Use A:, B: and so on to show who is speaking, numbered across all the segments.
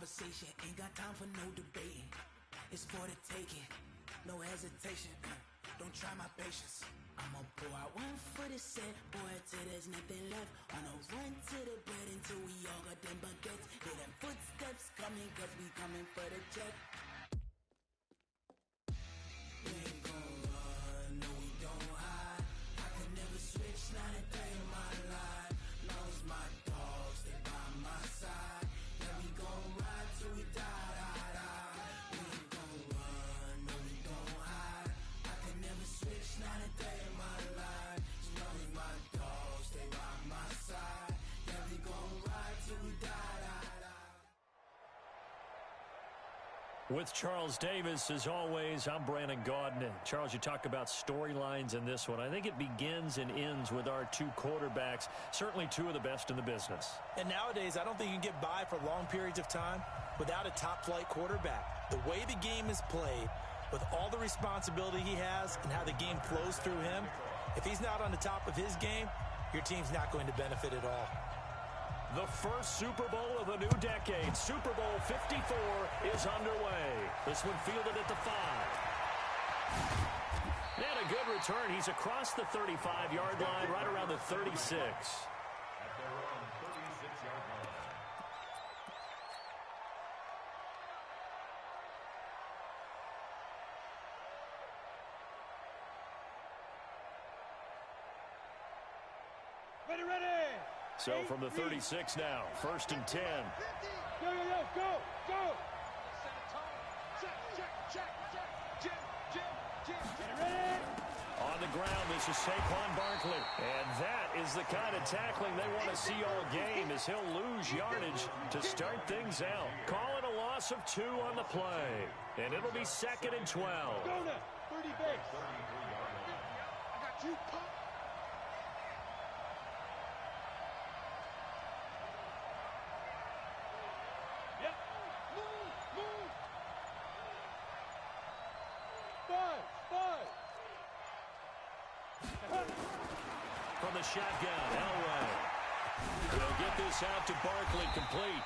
A: conversation, ain't got time for no debating. It's for the taking, no hesitation. Don't try my patience. I'ma pour out one for the set, boy, till there's nothing left. On a run to the bed until we all got them baguettes. Hear them footsteps coming, cause we coming for the check. We ain't gon' run, no we don't hide. I could never switch, not a day in my life. Long as my dogs, they by my side. Yeah, we gon' ride till we die, die, die. We ain't gon' run, no we don't hide. I could never switch, not a day in my life. As long as my dogs, they by my side. Yeah, we gon' ride till we die, die, die.
B: With Charles Davis, as always, I'm Brandon Gaudin. Charles, you talk about storylines in this one. I think it begins and ends with our two quarterbacks, certainly two of the best in the business.
C: And nowadays, I don't think you can get by for long periods of time without a top-flight quarterback. The way the game is played, with all the responsibility he has and how the game flows through him, if he's not on the top of his game, your team's not going to benefit at all.
B: The first Super Bowl of the new decade, Super Bowl 54, is underway. This one fielded at the 5. And a good return. He's across the 35-yard line, right around the 36.
D: Ready!
B: So from the 36 now, 1st and 10.
D: Go! Ready?
B: On the ground, this is Saquon Barkley. And that is the kind of tackling they want to see all game, as he'll lose yardage to start things out. Call it a loss of 2 on the play. And it'll be 2nd and 12.
D: Go now, 30 base. I got you, pop.
B: From the shotgun, Elway. He'll get this out to Barkley, complete.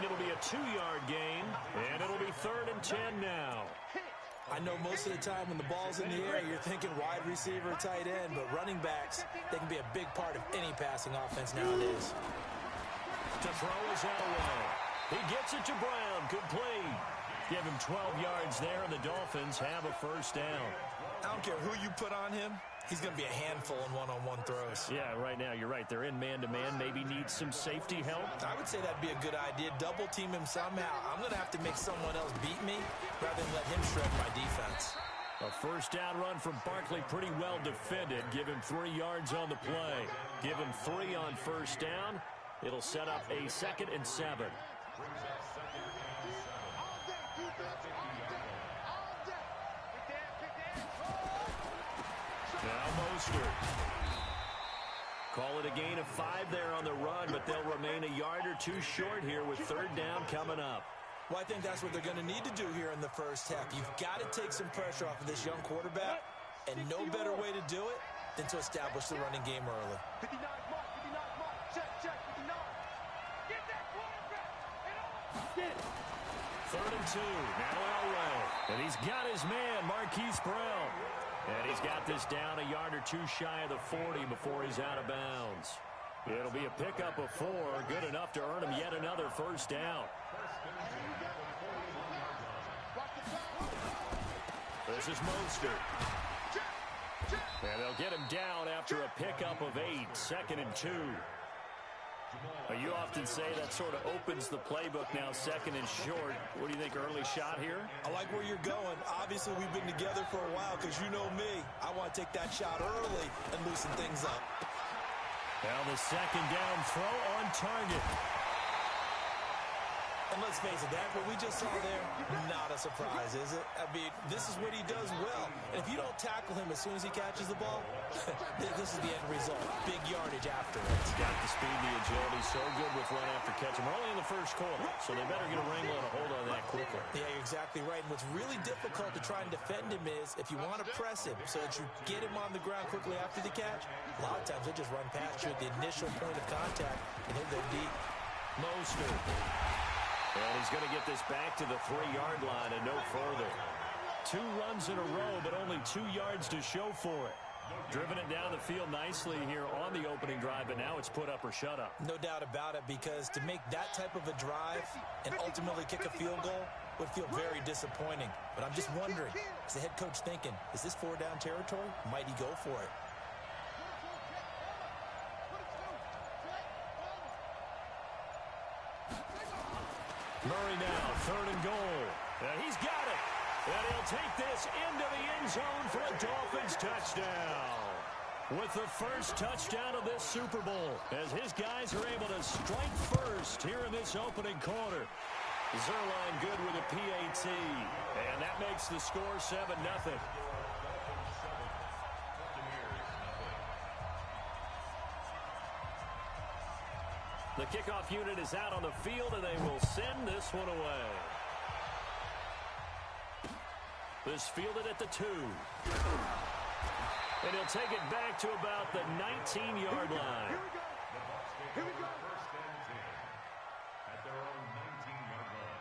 B: It'll be a 2-yard gain, and it'll be 3rd and 10 now.
C: I know most of the time when the ball's in the air, you're thinking wide receiver, tight end, but running backs, they can be a big part of any passing offense nowadays.
B: To throw is Elway. He gets it to Brown, complete. Give him 12 yards there, and the Dolphins have a first down.
C: I don't care who you put on him. He's going to be a handful in one-on-one throws.
B: Yeah, right now, you're right. They're in man-to-man. Maybe needs some safety help.
C: I would say that'd be a good idea. Double team him somehow. I'm going to have to make someone else beat me rather than let him shred my defense.
B: A first down run from Barkley, pretty well defended. Give him 3 yards on the play. Give him 3 on first down. It'll set up a 2nd and 7. Now Mostert. Call it a gain of 5 there on the run, but they'll remain a yard or 2 short here with 3rd down coming up.
C: Well, I think that's what they're going to need to do here in the first half. You've got to take some pressure off of this young quarterback, and no better way to do it than to establish the running game early.
D: 59 mark, check, 59. Get that quarterback, get it.
B: 3rd and 2, now Elway. And he's got his man, Marquise Brown. And he's got this down a yard or 2 shy of the 40 before he's out of bounds. It'll be a pickup of 4, good enough to earn him yet another first down. This is Mostert. And they'll get him down after a pickup of 8, 2nd and 2. You often say that sort of opens the playbook now, 2nd and short. What do you think, early shot here?
C: I like where you're going. Obviously, we've been together for a while because you know me. I want to take that shot early and loosen things up.
B: Now the 2nd down throw on target.
C: And let's face it, that what we just saw there, not a surprise, is it? I mean, this is what he does well. And if you don't tackle him as soon as he catches the ball, this is the end result. Big yardage after it.
B: He's got the speed, the agility, so good with run after catch. We're only in the first quarter, so they better get a wrangle and a hold on that quickly.
C: Yeah, you're exactly right. And what's really difficult to try and defend him is if you want to press him so that you get him on the ground quickly after the catch, a lot of times they just run past you at the initial point of contact and he'll go deep.
B: Mostert. And he's going to get this back to the 3-yard line and no further. 2 runs in a row, but only 2 yards to show for it. Driven it down the field nicely here on the opening drive, but now it's put up or shut up.
C: No doubt about it, because to make that type of a drive and ultimately kick a field goal would feel very disappointing. But I'm just wondering, is the head coach thinking, is this 4-down territory? Might he go for it?
B: Murray now, 3rd and goal. And he's got it. And he'll take this into the end zone for a Dolphins touchdown. With the first touchdown of this Super Bowl, as his guys are able to strike first here in this opening quarter. Zerline good with a PAT. And that makes the score 7-0. The kickoff unit is out on the field, and they will send this one away. This fielded at the 2. And he'll take it back to about the 19-yard line.
D: Here we go.
E: First and 10 at their own 19-yard line.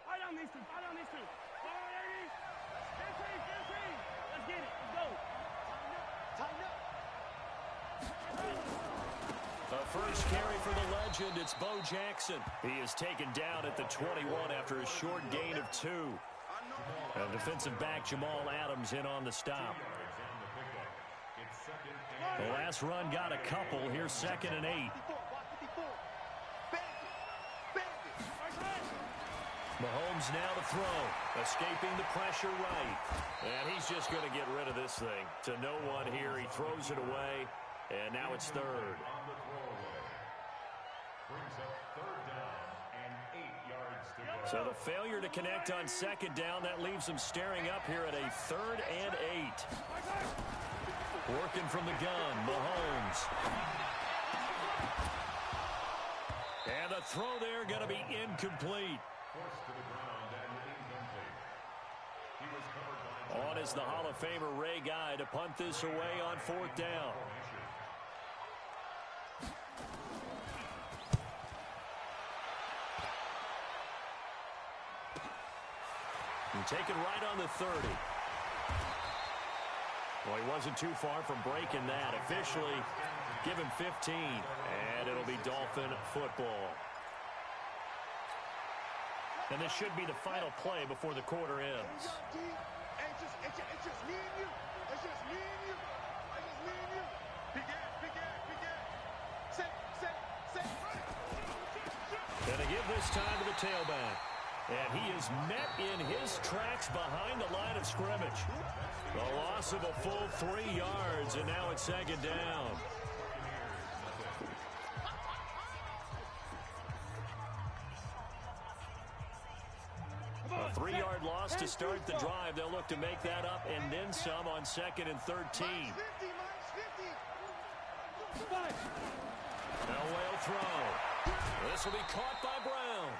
D: Fight on these two. Fight on these two. All right, ladies. Let's get it. Let's go. Tighten up.
B: A first carry for the legend. It's Bo Jackson. He is taken down at the 21 after a short gain of 2. And defensive back Jamal Adams in on the stop. The last run got a couple. Here's 2nd and 8. Mahomes now to throw. Escaping the pressure right. And he's just going to get rid of this thing. To no one here. He throws it away. And now it's 3rd.
E: Brings up 3rd down and 8 yards to go.
B: So the failure to connect on 2nd down, that leaves them staring up here at a 3rd and 8. Working from the gun, Mahomes. And the throw there going to be incomplete.
E: Forced to the ground and incomplete. He was covered by
B: On is the Hall of Famer Ray Guy to punt this away on 4th down. Taken right on the 30. Well, he wasn't too far from breaking that. Officially, give him 15, and it'll be Dolphin football. And this should be the final play before the quarter ends.
D: It's just me and you. It's just me and you. It's just me and you. Big ass. Say.
B: And they give this time to the tailback. And he is met in his tracks behind the line of scrimmage. The loss of a full 3 yards, and now it's 2nd down. A 3-yard loss to start the drive. They'll look to make that up and then some on 2nd and 13. Elway throw. This will be caught by Brown.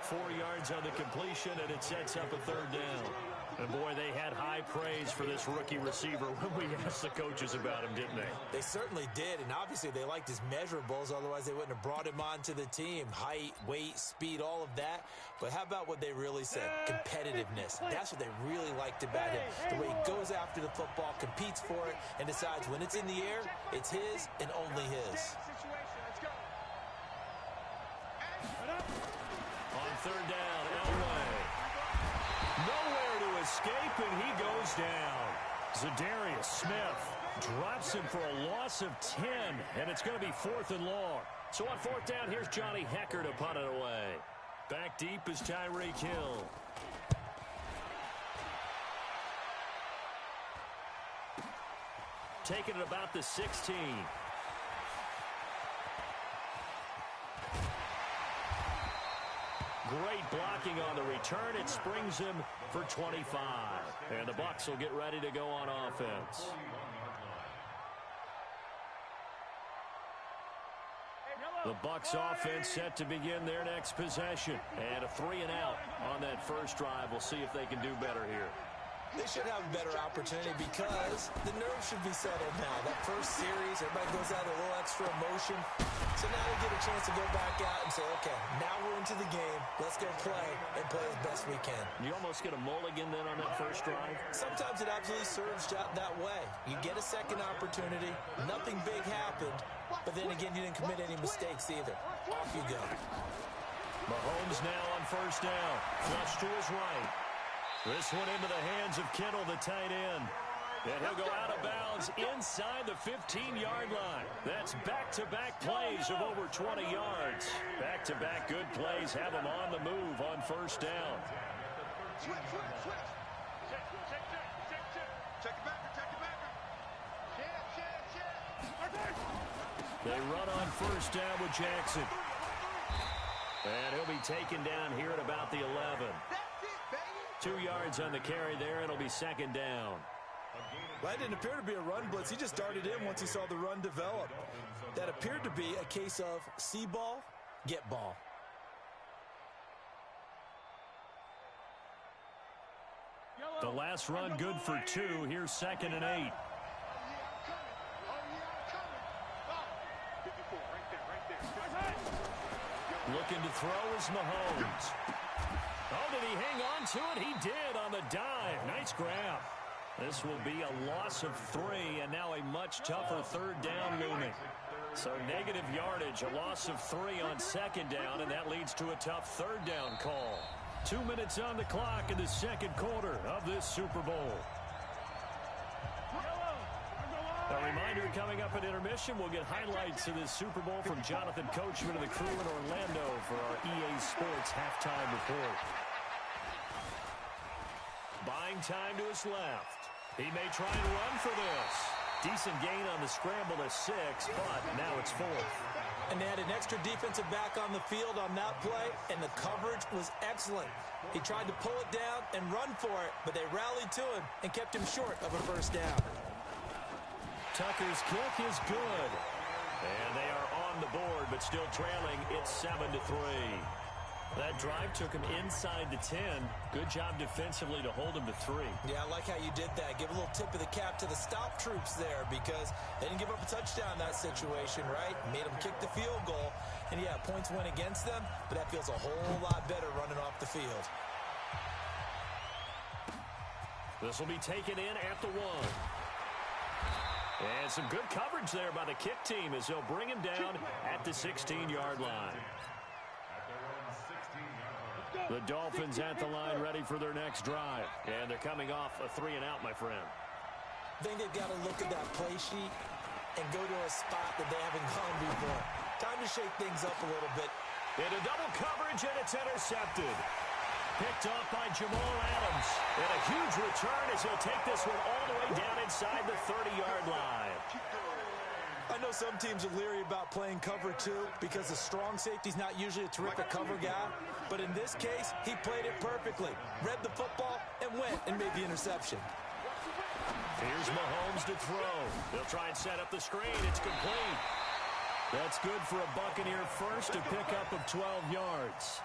B: 4 yards on the completion, and it sets up a 3rd down. And boy, they had high praise for this rookie receiver when we asked the coaches about him, didn't they?
C: They certainly did, and obviously they liked his measurables. Otherwise, they wouldn't have brought him onto the team. Height, weight, speed, all of that. But how about what they really said? Competitiveness. That's what they really liked about him. The way he goes after the football, competes for it, and decides when it's in the air, it's his and only his.
B: On 3rd down, Elway. Nowhere to escape, and he goes down. Zadarius Smith drops him for a loss of 10, and it's going to be 4th and long. So on 4th down, here's Johnny Hecker to punt it away. Back deep is Tyreek Hill. Taking it about the 16. Great blocking on the return. It springs him for 25. And the Bucs will get ready to go on offense.
D: Hey,
B: The Bucs offense set to begin their next possession. And a 3-and-out on that first drive. We'll see if they can do better here.
C: They should have a better opportunity because the nerves should be settled now. That first series, everybody goes out with a little extra emotion. So now they get a chance to go back out and say, okay, now we're into the game. Let's go play and play as best we can.
B: You almost get a mulligan then on that first drive?
C: Sometimes it absolutely serves that way. You get a second opportunity. Nothing big happened. But then again, you didn't commit any mistakes either. Off you go.
B: Mahomes now on first down. Flush to his right. This one into the hands of Kittle, the tight end. And he'll go out of bounds inside the 15-yard line. That's back-to-back plays of over 20 yards. Back-to-back good plays have him on the move on first down.
D: Switch. Check it back.
B: They run on first down with Jackson. And he'll be taken down here at about the 11. 2 yards on the carry there. It'll be second down.
C: Well, that didn't appear to be a run blitz. He just darted in once he saw the run develop. That appeared to be a case of see ball, get ball.
B: The last run good for 2. Here's 2nd and 8. Looking to throw is Mahomes. Oh, did he hang on to it? He did on the dive. Nice grab. This will be a loss of 3, and now a much tougher third down looming. So negative yardage, a loss of 3 on second down, and that leads to a tough third down call. 2 minutes on the clock in the second quarter of this Super Bowl. A reminder coming up at intermission, we'll get highlights of this Super Bowl from Jonathan Coachman and the crew in Orlando for our EA Sports halftime report. Buying time to his left. He may try and run for this. Decent gain on the scramble to 6, but now it's 4th.
C: And they had an extra defensive back on the field on that play, and the coverage was excellent. He tried to pull it down and run for it, but they rallied to him and kept him short of a first down.
B: Tucker's kick is good. And they are on the board, but still trailing. It's 7-3. That drive took him inside the 10. Good job defensively to hold him to 3.
C: Yeah, I like how you did that. Give a little tip of the cap to the stop troops there because they didn't give up a touchdown in that situation, right? Made them kick the field goal. And, yeah, points went against them, but that feels a whole lot better running off the field.
B: This will be taken in at the 1. And some good coverage there by the kick team as they'll bring him down at the 16-yard line. The Dolphins at the line ready for their next drive. And they're coming off a 3-and-out, my friend.
C: I think they've got to look at that play sheet and go to a spot that they haven't gone before. Time to shake things up a little bit.
B: Into double coverage, and it's intercepted. Picked off by Jamal Adams. And a huge return as he'll take this one all the way down inside the 30-yard line.
C: I know some teams are leery about playing cover 2 because the strong safety's not usually a terrific cover guy. But in this case, he played it perfectly. Read the football and went and made the interception.
B: Here's Mahomes to throw. They'll try and set up the screen. It's complete. That's good for a Buccaneer first, a pickup of 12 yards.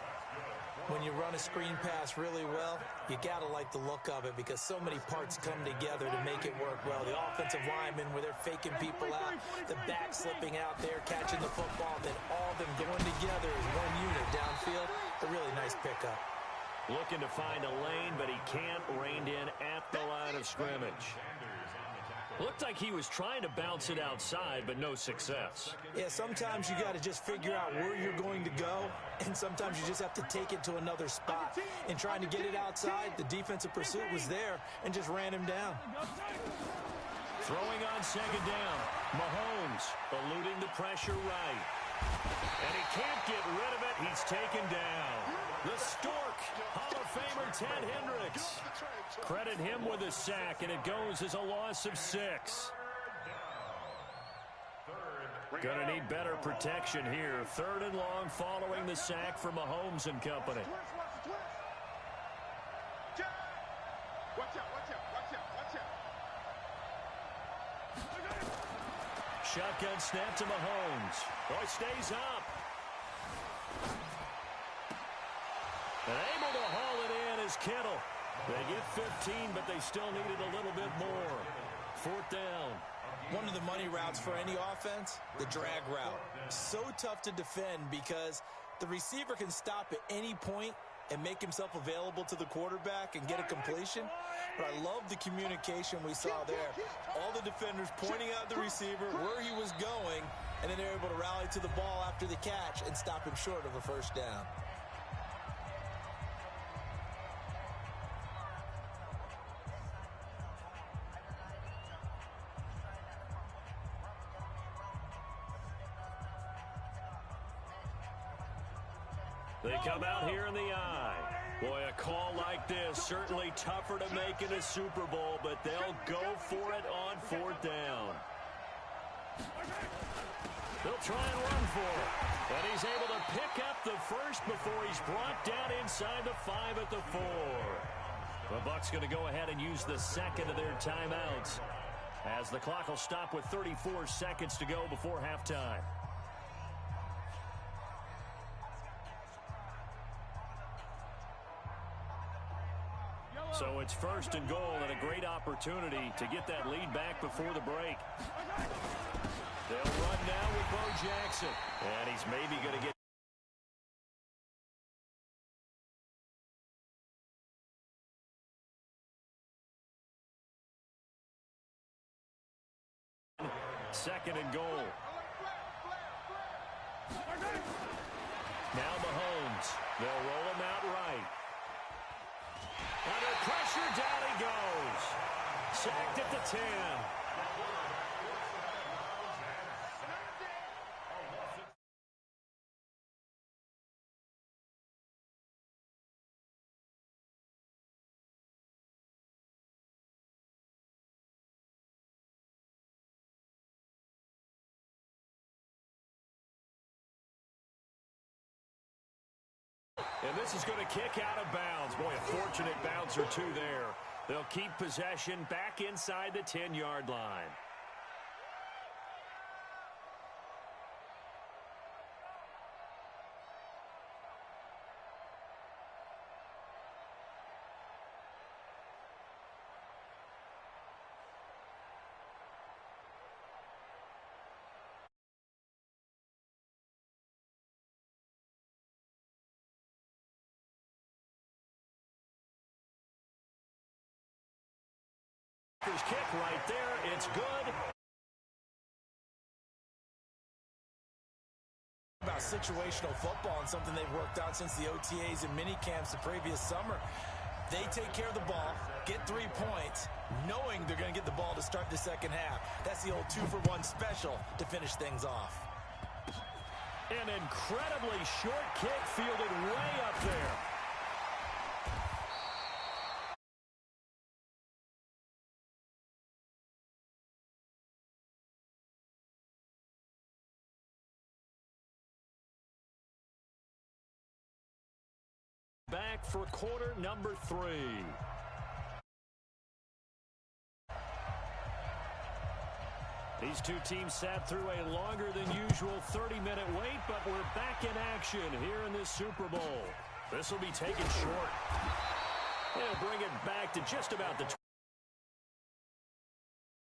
C: When you run a screen pass really well, you got to like the look of it because so many parts come together to make it work well. The offensive linemen where they're faking people out, the back slipping out there, catching the football, then all of them going together as one unit downfield. A really nice pickup.
B: Looking to find a lane, but he can't. Reined in at the line of scrimmage. Looked like he was trying to bounce it outside, but no success.
C: Yeah, sometimes you got to just figure out where you're going to go, and sometimes you just have to take it to another spot. And trying to get it outside, the defensive pursuit was there and just ran him down.
B: Throwing on second down. Mahomes eluding the pressure right. And he can't get rid of it. He's taken down. The Stork, Hall of Famer Ted Hendricks. Credit him with a sack, and it goes as a loss of 6. Gonna need better protection here. 3rd and long following the sack for Mahomes and company. shotgun snap to Mahomes. Oh, he stays up. And able to haul it in is Kittle. They get 15, but they still needed a little bit more. 4th down.
C: One of the money routes for any offense, the drag route. So tough to defend because the receiver can stop at any point and make himself available to the quarterback and get a completion. But I love the communication we saw there. All the defenders pointing out the receiver, where he was going, and then they're able to rally to the ball after the catch and stop him short of a 1st down.
B: They come out here in the eye. Boy, a call like this, certainly tougher to make in a Super Bowl, but they'll go for it on 4th down. They'll try and run for it. And he's able to pick up the first before he's brought down inside the 5 at the 4. The Bucs going to go ahead and use the 2nd of their timeouts, as the clock will stop with 34 seconds to go before halftime. So it's 1st and goal, and a great opportunity to get that lead back before the break. They'll run now with Bo Jackson. And he's maybe going to get second and goal. Now Mahomes. They'll roll him out right. Under pressure, down he goes. Sacked at the 10. And this is going to kick out of bounds. Boy, a fortunate bounce or two there. They'll keep possession back inside the 10-yard line. Kick right there. It's good.
C: About situational football and something they've worked out since the OTAs and mini camps the previous summer. They take care of the ball, get 3 points, knowing they're going to get the ball to start the second half. That's the old 2-for-1 special to finish things off.
B: An incredibly short kick fielded way up there. Back for quarter number 3. These two teams sat through a longer than usual 30-minute wait, but we're back in action here in this Super Bowl. This will be taken short. They'll bring it back to just about the